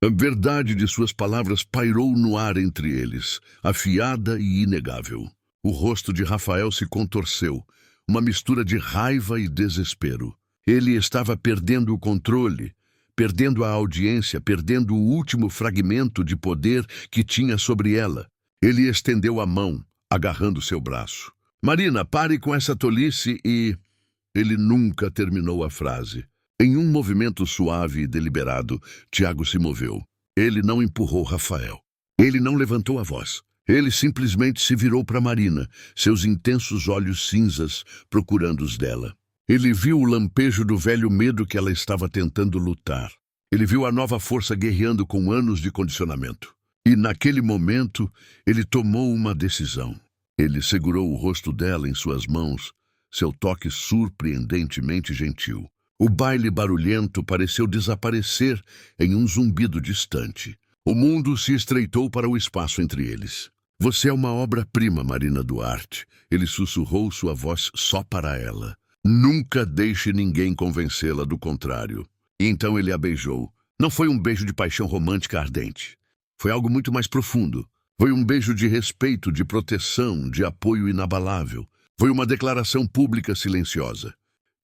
A verdade de suas palavras pairou no ar entre eles, afiada e inegável. O rosto de Rafael se contorceu, uma mistura de raiva e desespero. Ele estava perdendo o controle, perdendo a audiência, perdendo o último fragmento de poder que tinha sobre ela. Ele estendeu a mão, agarrando seu braço. Marina, pare com essa tolice e... Ele nunca terminou a frase. Em um movimento suave e deliberado, Tiago se moveu. Ele não empurrou Rafael. Ele não levantou a voz. Ele simplesmente se virou para Marina, seus intensos olhos cinzas procurando os dela. Ele viu o lampejo do velho medo que ela estava tentando lutar. Ele viu a nova força guerreando com anos de condicionamento. E naquele momento, ele tomou uma decisão. Ele segurou o rosto dela em suas mãos, seu toque surpreendentemente gentil. O baile barulhento pareceu desaparecer em um zumbido distante. O mundo se estreitou para o espaço entre eles. Você é uma obra-prima, Marina Duarte. Ele sussurrou sua voz só para ela. Nunca deixe ninguém convencê-la do contrário. E então ele a beijou. Não foi um beijo de paixão romântica ardente. Foi algo muito mais profundo. Foi um beijo de respeito, de proteção, de apoio inabalável. Foi uma declaração pública silenciosa.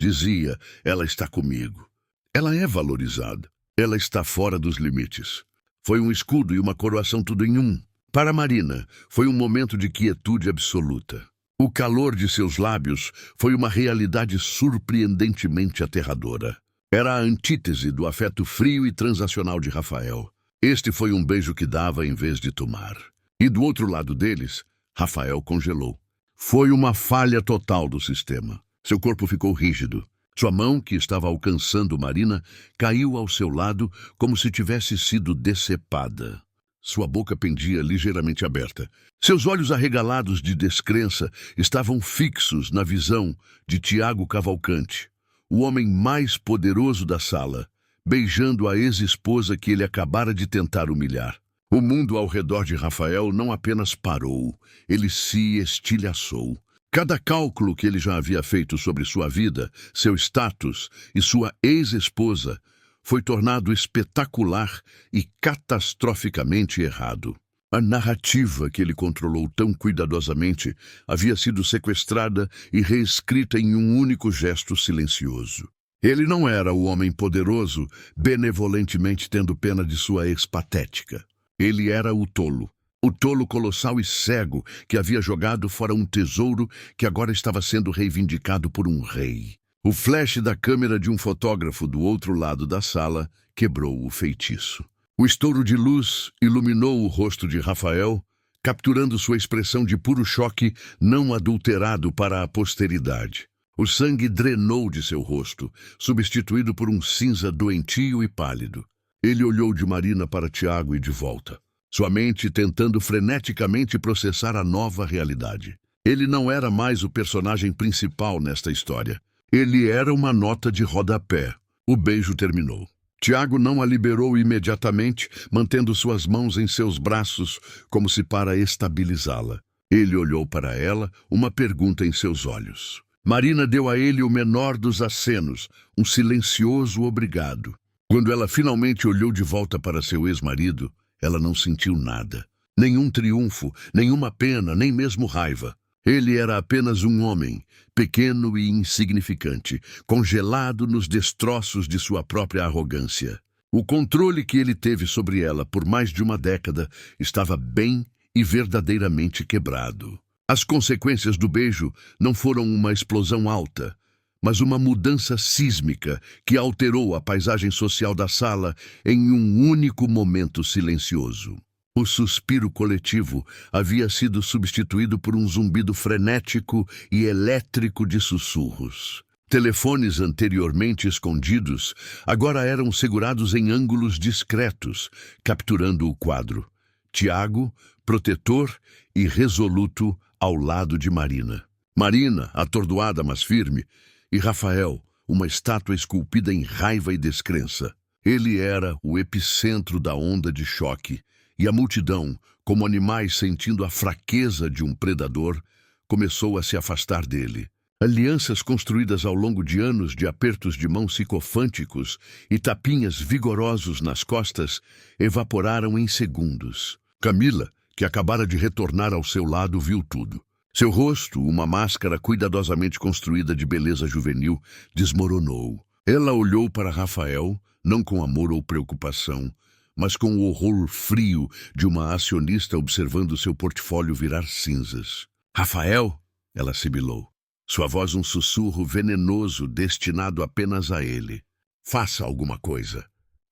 Dizia, ela está comigo. Ela é valorizada. Ela está fora dos limites. Foi um escudo e uma coroação tudo em um. Para Marina, foi um momento de quietude absoluta. O calor de seus lábios foi uma realidade surpreendentemente aterradora. Era a antítese do afeto frio e transacional de Rafael. Este foi um beijo que dava em vez de tomar. E do outro lado deles, Rafael congelou. Foi uma falha total do sistema. Seu corpo ficou rígido. Sua mão, que estava alcançando Marina, caiu ao seu lado como se tivesse sido decepada. Sua boca pendia ligeiramente aberta. Seus olhos arregalados de descrença estavam fixos na visão de Tiago Cavalcante, o homem mais poderoso da sala, beijando a ex-esposa que ele acabara de tentar humilhar. O mundo ao redor de Rafael não apenas parou, ele se estilhaçou. Cada cálculo que ele já havia feito sobre sua vida, seu status e sua ex-esposa foi tornado espetacular e catastroficamente errado. A narrativa que ele controlou tão cuidadosamente havia sido sequestrada e reescrita em um único gesto silencioso. Ele não era o homem poderoso, benevolentemente tendo pena de sua ex-patética. Ele era o tolo colossal e cego que havia jogado fora um tesouro que agora estava sendo reivindicado por um rei. O flash da câmera de um fotógrafo do outro lado da sala quebrou o feitiço. O estouro de luz iluminou o rosto de Rafael, capturando sua expressão de puro choque não adulterado para a posteridade. O sangue drenou de seu rosto, substituído por um cinza doentio e pálido. Ele olhou de Marina para Tiago e de volta, sua mente tentando freneticamente processar a nova realidade. Ele não era mais o personagem principal nesta história. Ele era uma nota de rodapé. O beijo terminou. Tiago não a liberou imediatamente, mantendo suas mãos em seus braços como se para estabilizá-la. Ele olhou para ela, uma pergunta em seus olhos. Marina deu a ele o menor dos acenos, um silencioso obrigado. Quando ela finalmente olhou de volta para seu ex-marido, ela não sentiu nada. Nenhum triunfo, nenhuma pena, nem mesmo raiva. Ele era apenas um homem, pequeno e insignificante, congelado nos destroços de sua própria arrogância. O controle que ele teve sobre ela por mais de uma década estava bem e verdadeiramente quebrado. As consequências do beijo não foram uma explosão alta, mas uma mudança sísmica que alterou a paisagem social da sala em um único momento silencioso. O suspiro coletivo havia sido substituído por um zumbido frenético e elétrico de sussurros. Telefones anteriormente escondidos agora eram segurados em ângulos discretos, capturando o quadro. Tiago, protetor e resoluto ao lado de Marina. Marina, atordoada mas firme, e Rafael, uma estátua esculpida em raiva e descrença. Ele era o epicentro da onda de choque, e a multidão, como animais sentindo a fraqueza de um predador, começou a se afastar dele. Alianças construídas ao longo de anos de apertos de mão psicofânticos e tapinhas vigorosos nas costas evaporaram em segundos. Camila, que acabara de retornar ao seu lado, viu tudo. Seu rosto, uma máscara cuidadosamente construída de beleza juvenil, desmoronou. Ela olhou para Rafael, não com amor ou preocupação, mas com o horror frio de uma acionista observando seu portfólio virar cinzas. Rafael, ela sibilou. Sua voz um sussurro venenoso destinado apenas a ele. Faça alguma coisa.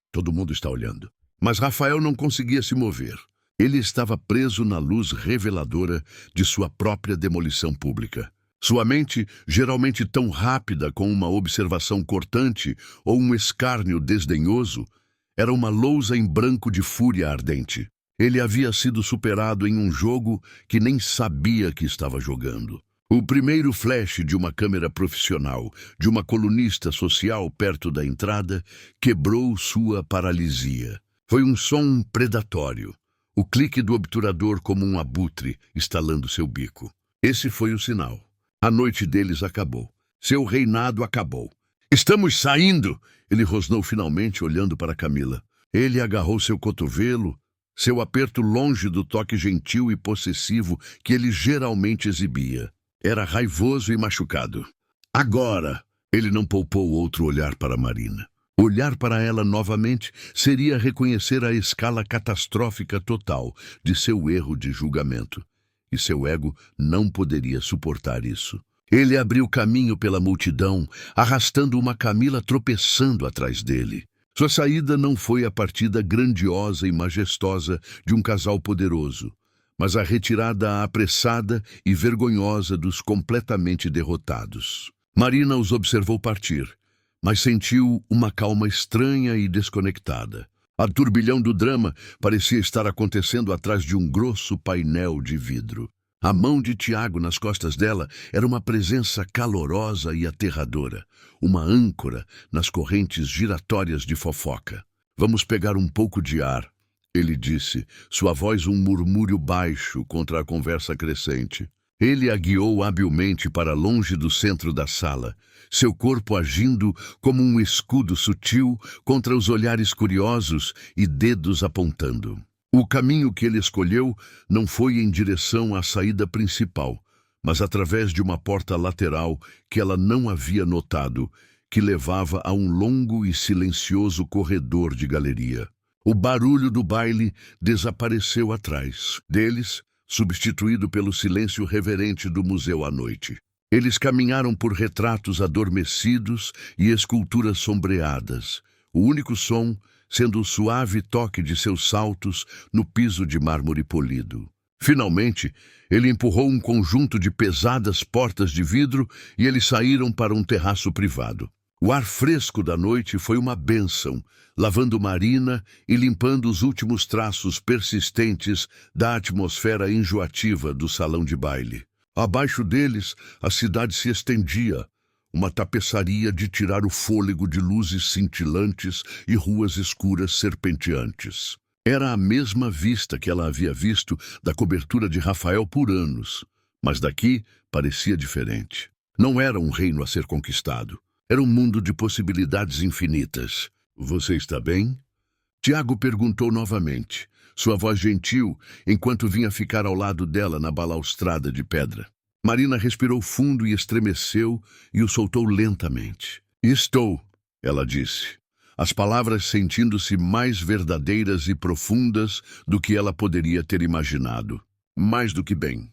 Todo mundo está olhando. Mas Rafael não conseguia se mover. Ele estava preso na luz reveladora de sua própria demolição pública. Sua mente, geralmente tão rápida com uma observação cortante ou um escárnio desdenhoso, era uma lousa em branco de fúria ardente. Ele havia sido superado em um jogo que nem sabia que estava jogando. O primeiro flash de uma câmera profissional, de uma colunista social perto da entrada, quebrou sua paralisia. Foi um som predatório. O clique do obturador como um abutre estalando seu bico. Esse foi o sinal. A noite deles acabou. Seu reinado acabou. Estamos saindo! Ele rosnou finalmente, olhando para Camila. Ele agarrou seu cotovelo, seu aperto longe do toque gentil e possessivo que ele geralmente exibia. Era raivoso e machucado. Agora, ele não poupou outro olhar para Marina. Olhar para ela novamente seria reconhecer a escala catastrófica total de seu erro de julgamento. E seu ego não poderia suportar isso. Ele abriu caminho pela multidão, arrastando uma Camila tropeçando atrás dele. Sua saída não foi a partida grandiosa e majestosa de um casal poderoso, mas a retirada apressada e vergonhosa dos completamente derrotados. Marina os observou partir, mas sentiu uma calma estranha e desconectada. A turbilhão do drama parecia estar acontecendo atrás de um grosso painel de vidro. A mão de Tiago nas costas dela era uma presença calorosa e aterradora, uma âncora nas correntes giratórias de fofoca. Vamos pegar um pouco de ar, ele disse, sua voz um murmúrio baixo contra a conversa crescente. Ele a guiou habilmente para longe do centro da sala, seu corpo agindo como um escudo sutil contra os olhares curiosos e dedos apontando. O caminho que ele escolheu não foi em direção à saída principal, mas através de uma porta lateral que ela não havia notado, que levava a um longo e silencioso corredor de galeria. O barulho do baile desapareceu atrás deles, substituído pelo silêncio reverente do museu à noite. Eles caminharam por retratos adormecidos e esculturas sombreadas, o único som sendo o suave toque de seus saltos no piso de mármore polido. Finalmente, ele empurrou um conjunto de pesadas portas de vidro e eles saíram para um terraço privado. O ar fresco da noite foi uma bênção, lavando Marina e limpando os últimos traços persistentes da atmosfera enjoativa do salão de baile. Abaixo deles, a cidade se estendia, uma tapeçaria de tirar o fôlego de luzes cintilantes e ruas escuras serpenteantes. Era a mesma vista que ela havia visto da cobertura de Rafael por anos, mas daqui parecia diferente. Não era um reino a ser conquistado. Era um mundo de possibilidades infinitas. Você está bem? Tiago perguntou novamente, sua voz gentil, enquanto vinha ficar ao lado dela na balaustrada de pedra. Marina respirou fundo e estremeceu e o soltou lentamente. Estou, ela disse, as palavras sentindo-se mais verdadeiras e profundas do que ela poderia ter imaginado. Mais do que bem.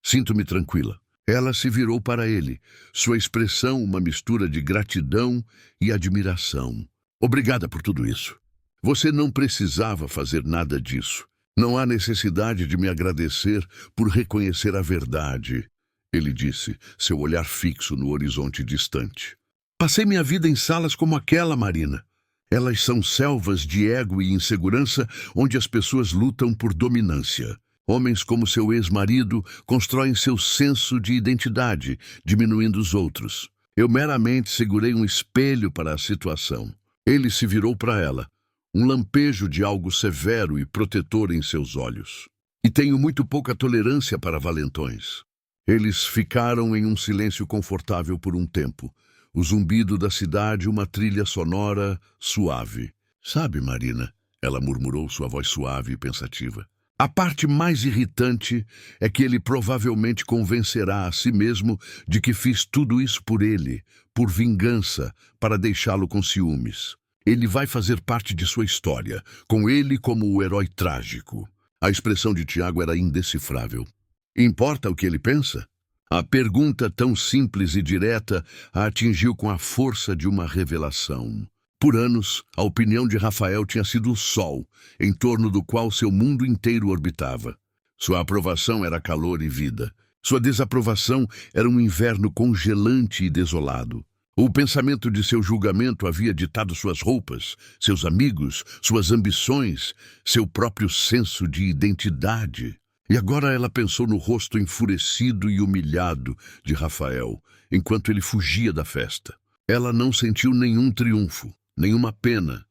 Sinto-me tranquila. Ela se virou para ele, sua expressão uma mistura de gratidão e admiração. Obrigada por tudo isso. Você não precisava fazer nada disso. Não há necessidade de me agradecer por reconhecer a verdade. ele disse, seu olhar fixo no horizonte distante. Passei minha vida em salas como aquela, Marina. Elas são selvas de ego e insegurança onde as pessoas lutam por dominância. Homens como seu ex-marido constroem seu senso de identidade, diminuindo os outros. Eu meramente segurei um espelho para a situação. Ele se virou para ela, um lampejo de algo severo e protetor em seus olhos. E tenho muito pouca tolerância para valentões. Eles ficaram em um silêncio confortável por um tempo. O zumbido da cidade, uma trilha sonora suave. Sabe, Marina, ela murmurou, sua voz suave e pensativa. A parte mais irritante é que ele provavelmente convencerá a si mesmo de que fiz tudo isso por ele, por vingança, para deixá-lo com ciúmes. Ele vai fazer parte de sua história, com ele como o herói trágico. A expressão de Tiago era indecifrável. Importa o que ele pensa? A pergunta tão simples e direta a atingiu com a força de uma revelação. Por anos, a opinião de Rafael tinha sido o sol, em torno do qual seu mundo inteiro orbitava. Sua aprovação era calor e vida. Sua desaprovação era um inverno congelante e desolado. O pensamento de seu julgamento havia ditado suas roupas, seus amigos, suas ambições, seu próprio senso de identidade. E agora ela pensou no rosto enfurecido e humilhado de Rafael, enquanto ele fugia da festa. Ela não sentiu nenhum triunfo, nenhuma pena,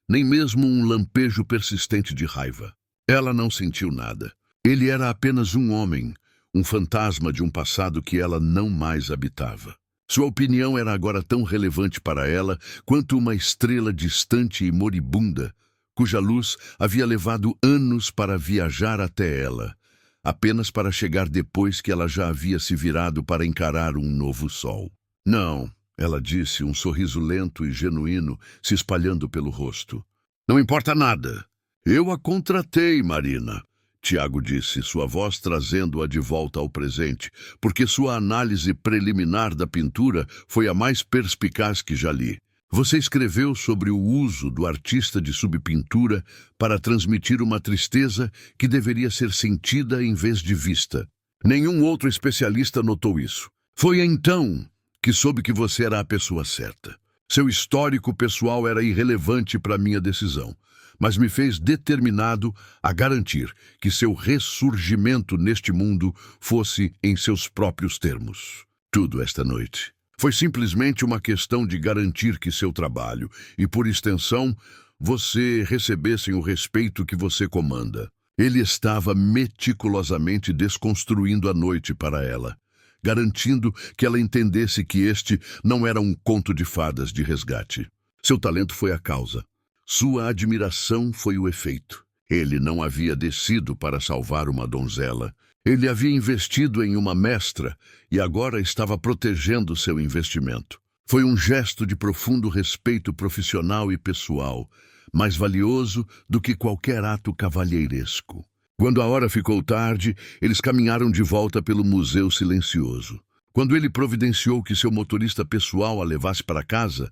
nem mesmo um lampejo persistente de raiva. Ela não sentiu nada. Ele era apenas um homem, um fantasma de um passado que ela não mais habitava. Sua opinião era agora tão relevante para ela quanto uma estrela distante e moribunda, cuja luz havia levado anos para viajar até ela, apenas para chegar depois que ela já havia se virado para encarar um novo sol. Não, ela disse, um sorriso lento e genuíno se espalhando pelo rosto. Não importa nada. Eu a contratei, Marina. Tiago disse, sua voz trazendo-a de volta ao presente, porque sua análise preliminar da pintura foi a mais perspicaz que já li. Você escreveu sobre o uso do artista de subpintura para transmitir uma tristeza que deveria ser sentida em vez de vista. Nenhum outro especialista notou isso. Foi então que soube que você era a pessoa certa. Seu histórico pessoal era irrelevante para minha decisão, mas me fez determinado a garantir que seu ressurgimento neste mundo fosse em seus próprios termos. Tudo esta noite. Foi simplesmente uma questão de garantir que seu trabalho, e por extensão, você recebessem o respeito que você comanda. Ele estava meticulosamente desconstruindo a noite para ela, garantindo que ela entendesse que este não era um conto de fadas de resgate. Seu talento foi a causa. Sua admiração foi o efeito. Ele não havia descido para salvar uma donzela. Ele havia investido em uma mestra e agora estava protegendo seu investimento. Foi um gesto de profundo respeito profissional e pessoal, mais valioso do que qualquer ato cavalheiresco. Quando a hora ficou tarde, eles caminharam de volta pelo museu silencioso. Quando ele providenciou que seu motorista pessoal a levasse para casa,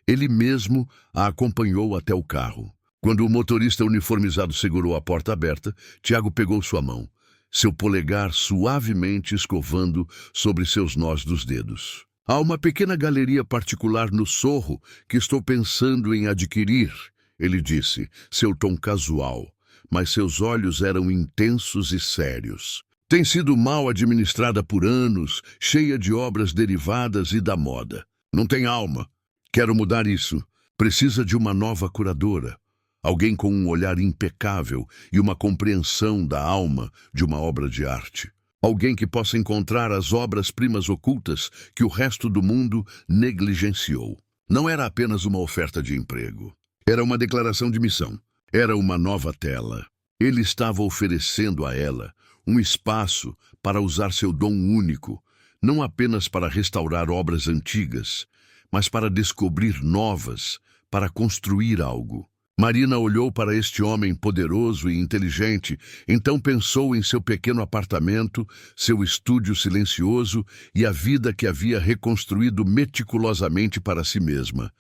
ele mesmo a acompanhou até o carro. Quando o motorista uniformizado segurou a porta aberta, Tiago pegou sua mão, seu polegar suavemente escovando sobre seus nós dos dedos. Há uma pequena galeria particular no Sorro que estou pensando em adquirir, ele disse, seu tom casual, mas seus olhos eram intensos e sérios. Tem sido mal administrada por anos, cheia de obras derivadas e da moda. Não tem alma. Quero mudar isso. Precisa de uma nova curadora. Alguém com um olhar impecável e uma compreensão da alma de uma obra de arte. Alguém que possa encontrar as obras-primas ocultas que o resto do mundo negligenciou. Não era apenas uma oferta de emprego. Era uma declaração de missão. Era uma nova tela. Ele estava oferecendo a ela um espaço para usar seu dom único, não apenas para restaurar obras antigas, mas para descobrir novas, para construir algo. Marina olhou para este homem poderoso e inteligente, então pensou em seu pequeno apartamento, seu estúdio silencioso e a vida que havia reconstruído meticulosamente para si mesma,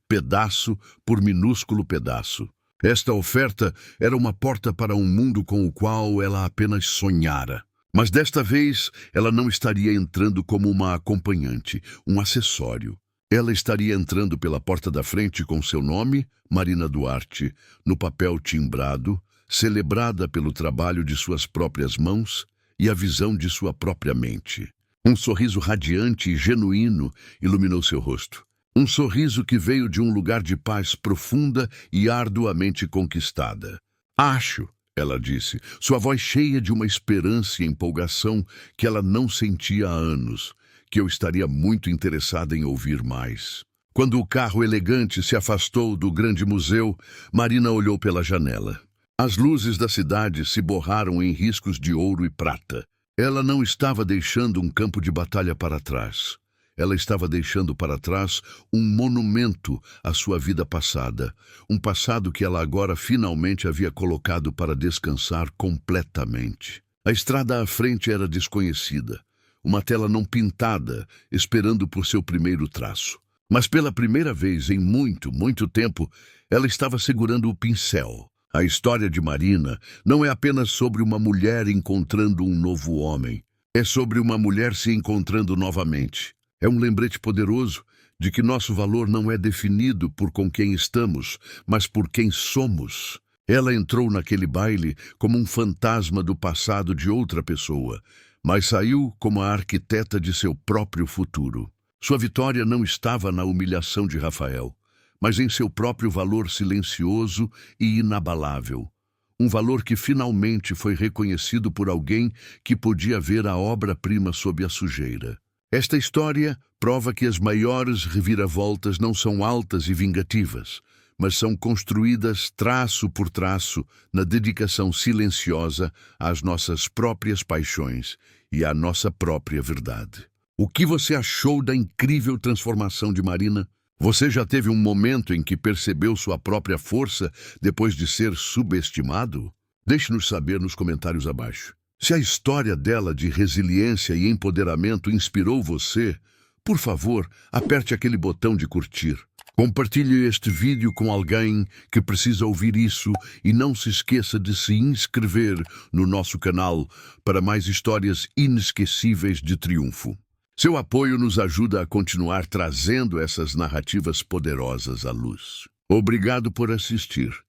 pedaço por minúsculo pedaço. Esta oferta era uma porta para um mundo com o qual ela apenas sonhara. Mas desta vez, ela não estaria entrando como uma acompanhante, um acessório. Ela estaria entrando pela porta da frente com seu nome, Marina Duarte, no papel timbrado, celebrada pelo trabalho de suas próprias mãos e a visão de sua própria mente. Um sorriso radiante e genuíno iluminou seu rosto. Um sorriso que veio de um lugar de paz profunda e arduamente conquistada. Acho, ela disse, sua voz cheia de uma esperança e empolgação que ela não sentia há anos, que eu estaria muito interessada em ouvir mais. Quando o carro elegante se afastou do grande museu, Marina olhou pela janela. As luzes da cidade se borraram em riscos de ouro e prata. Ela não estava deixando um campo de batalha para trás. Ela estava deixando para trás um monumento à sua vida passada, um passado que ela agora finalmente havia colocado para descansar completamente. A estrada à frente era desconhecida, uma tela não pintada, esperando por seu primeiro traço. Mas pela primeira vez em muito, muito tempo, ela estava segurando o pincel. A história de Marina não é apenas sobre uma mulher encontrando um novo homem. É sobre uma mulher se encontrando novamente. É um lembrete poderoso de que nosso valor não é definido por com quem estamos, mas por quem somos. Ela entrou naquele baile como um fantasma do passado de outra pessoa, mas saiu como a arquiteta de seu próprio futuro. Sua vitória não estava na humilhação de Rafael, mas em seu próprio valor silencioso e inabalável. Um valor que finalmente foi reconhecido por alguém que podia ver a obra-prima sob a sujeira. Esta história prova que as maiores reviravoltas não são altas e vingativas, mas são construídas traço por traço na dedicação silenciosa às nossas próprias paixões e à nossa própria verdade. O que você achou da incrível transformação de Marina? Você já teve um momento em que percebeu sua própria força depois de ser subestimado? Deixe-nos saber nos comentários abaixo. Se a história dela de resiliência e empoderamento inspirou você, por favor, aperte aquele botão de curtir. Compartilhe este vídeo com alguém que precisa ouvir isso e não se esqueça de se inscrever no nosso canal para mais histórias inesquecíveis de triunfo. Seu apoio nos ajuda a continuar trazendo essas narrativas poderosas à luz. Obrigado por assistir.